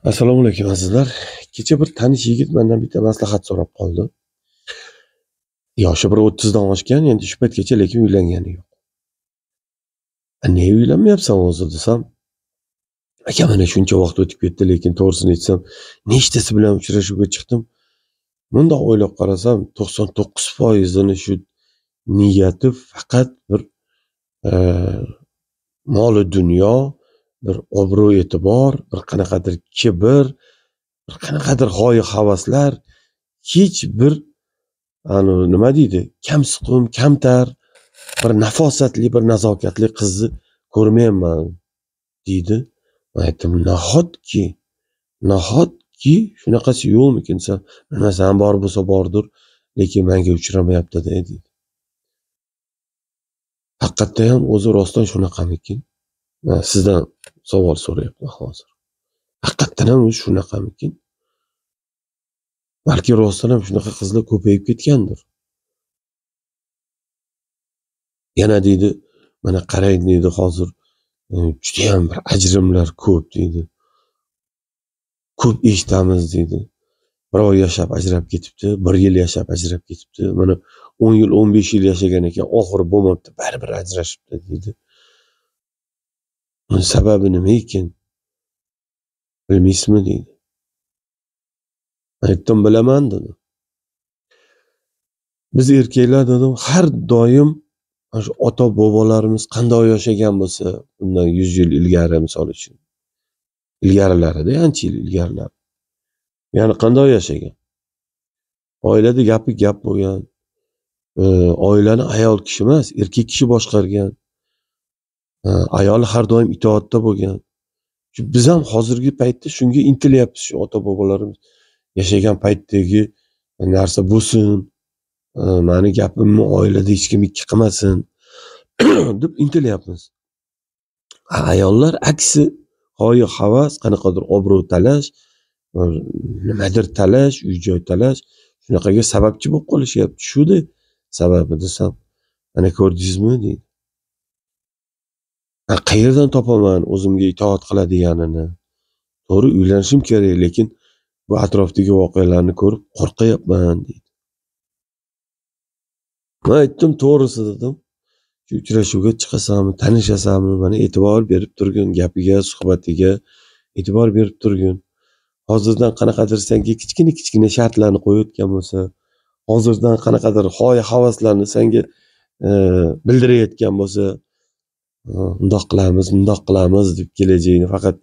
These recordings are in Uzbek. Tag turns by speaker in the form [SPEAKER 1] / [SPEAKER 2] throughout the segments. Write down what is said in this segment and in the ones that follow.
[SPEAKER 1] Assalomu alaykum azizlar. Kecha bir tanish yigit mendan bitta maslahat so'rab qoldi. Yoshi bir 30 dan oshgan, endi shu paytgacha lekin uylangani yo'q. Nega uylanmayapsan o'zi desam, aka mana shuncha vaqt o'tib ketdi, lekin to'g'risini aytsam, nechtasi bilan uchrashuvga chiqdim. Bundoq o'ylab qarasam, 99% shu niyati faqat bir mol-u dunyo, bir obro' e'tibor, bir qanaqadir kibr, bir qanaqadir xohi-havaslar, hech bir nima deydi, kamsuqum, kamtar, bir nafosatli, bir nazokatli qizni ko'rmayapman deydi. Men aytdim, nahotki shunaqasi yo'qmikin, sen bilmasam bor bo'lsa bordir, lekin menga uchramayapti deydi. Haqiqatda ham o'zi rostdan shunaqamikin? Men sizdan savol so'rayapman hozir. Haqiqatdan ham o'zi shunaqamikin? Balki rostdan ham shunaqa qizlar ko'payib ketgandir. Yana deydi, mana qarang deydi, hozir juda ham bir ajrimlar ko'p deydi. Ko'p eshitamiz deydi. Bir oy yashab ajrab ketibdi, bir yil yashab ajrab ketibdi. Mana 10 yil, 15 yil yashagan ekan, oxiri bo'lmabdi, baribir ajrashibdi deydi. Buning sababi nima ekan? Bilmaysizmi deydi. Aytdim, bilaman dedim. Biz erkaklar dedim, har doim shu ota bobolarimiz qanday yashagan bo'lsa, bundan 100 yil ilgari misol uchun. Ilgarilarida, ancha yil ilgarilari. Ya'ni qanday yashagan? Oilada gapi gap bo'lgan. Oilani ayol kishi emas, erkak kishi boshqargan. Ayol har doim itoatda bo'lgan. Biz ham hozirgi paytda shunga intilyapmiz, shu ota bobolarimiz yashagan paytdagi narsa bo'lsin. Meni gapimni oilada hech kim ikki qilmasin deb intilyapmiz. Ayollar aksi, xohi havas, qanaqadir obro' talash, nimadir talash, uy-joy talash, shunaqaga sababchi bo'lib qolishyapti. Shu-da sababi desam, ana ko'rdingizmi deydi. Qayerdan topaman o'zimga itoat qiladiganini? To'g'ri, uylanishim kerak, lekin bu atrofdagi voqealarni ko'rib qo'rqyapman deydi. Men aytdim, to'g'risi dedim. Shu uchrashuvga chiqasanmi, tanishasanmi, mana e'tibor berib turgin, gapiga, suhbatiga e'tibor berib turgin. Hozirdan qanaqadir senga kichkina shartlarni qo'yayotgan bo'lsa, hozirdan qanaqadir xohi-havaslarni senga bildirayotgan bo'lsa, undoq qilamiz deb kelajagini faqat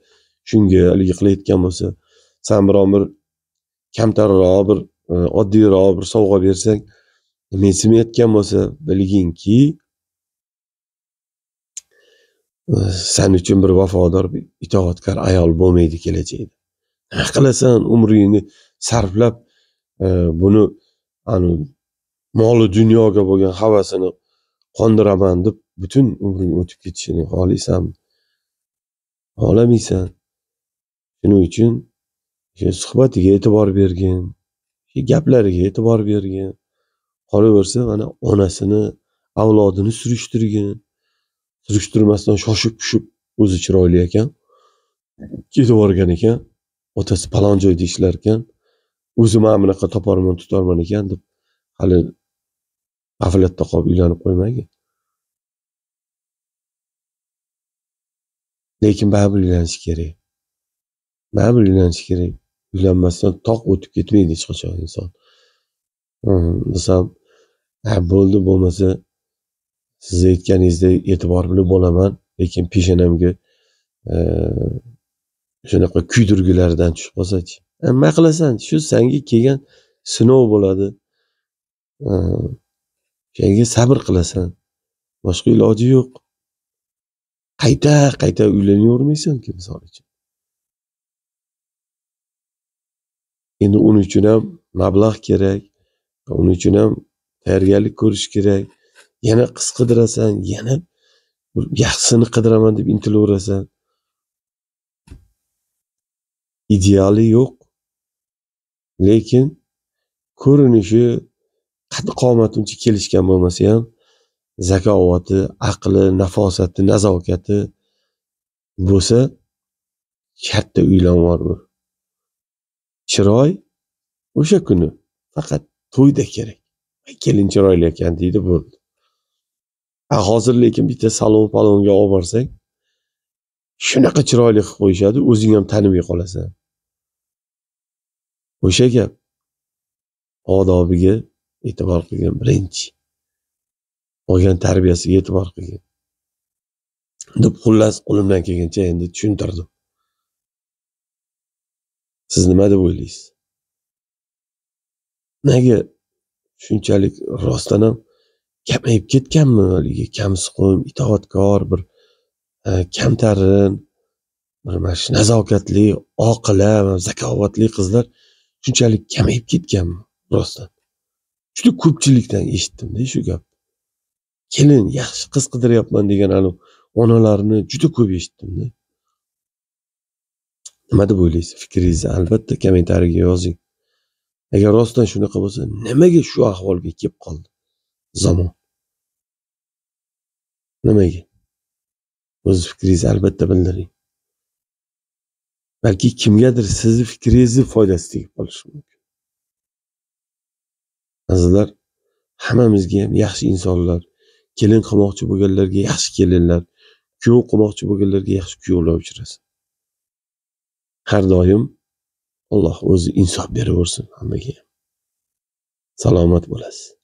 [SPEAKER 1] shunga ilgi qilayotgan bo'lsa, sen biron bir kamtarroq, bir oddiyroq bir sovg'a bersang, mensimayotgan bo'lsa, bilginki, sen uchun bir vafodor, bir itoatkor ayol bo'lmaydi kelajakda. Nima qilasan, umringni sarflab buni mol dunyoga bo'lgan havasini qondiraman deb butun umring o'tib ketishini xohlaysanmi? Xohlamaysan. Shuning uchun suhbatiga e'tibor bergin, gaplariga e'tibor bergin. Qolaversa, mana onasini, avlodini surishtirgin. Surishtirmasdan shoshib-pushib, o'zi chiroyli ekan, ketib borgan ekan, otasi palon joyda ishlar ekan, o'zi mana bunaqa toparman, tutarman ekan deb hali g'aflatda qolib uylanib qo'ymagin. Lekin baribir uylanish kerak. Baribir uylanish kerak. Uylanmasdan toq o'tib ketmaydi hech qachon inson. Desam, bo'ldi, bo'lmasa siz aytganingizdek e'tiborli bo'laman, lekin peshonamga shunaqa kuydirgilardan tushib qolsa-chi. Nima qilasan? Shu senga kelgan sinov bo'ladi. Senga sabr qilasan. Boshqa iloji yo'q. Qayta uylanavermaysan-ku, misol uchun. Endi uning uchun ham mablag' kerak, uning uchun ham tayyorgarlik ko'rish kerak. Yana qiz qidirasan, yana yaxshisini qidiraman deb intilaverasan. Ideali yo'q. Lekin ko'rinishi, qad-qomati uncha kelishgan bo'lmasa ham, zakovati, aqli, nafosati, nazokati bo'lsa, katta uylanvormi. chiroy o'sha kuni faqat to'yda kerak. Kelin chiroyli ekan deydi, bo'ldi. Hozir lekin bitta salon-palonga olib borsang, shunaqa chiroyli qilib qo'yishadi, o'zing ham tanimay qolasan. O'sha gap odobiga e'tibor qilgan birinchi. Olgan tarbiyasiga e'tibor qilgan. Deb xullas qo'limdan kelgancha endi tushuntirdim. Siz nima deb o'ylaysiz? Nega shunchalik rostdan ham kamayib ketganmi haligi kamsuqum, itoatkor, bir kamtarin, bir mana shu nazokatli, oqila, zakovatli qizlar shunchalik kamayib ketganmi rostdan? Juda ko'pchilikdan eshitdim-da shu gap. Kelin yaxshi qiz qidiryapman degan onalarni juda ko'p eshitdim-da. Nima deb o'ylaysiz? Fikringizni albatta kommentariyaga yozing. Agar rostdan shunaqa bo'lsa, nimaga shu ahvolga kelib qoldi zamon? Nimaga? O'z fikringizni albatta bildiring. Balki kimgadir sizni fikringizni foydasi tegib qolishi mumkin. Azizlar, hammamizga ham yaxshi insonlar, kelin qilmoqchi bo'lganlarga yaxshi kelinlar, kuyov qilmoqchi bo'lganlarga yaxshi kuyovlar uchrasin. Har doim Alloh o'zi insof beraversin hammaga. Salomat bo'lasiz.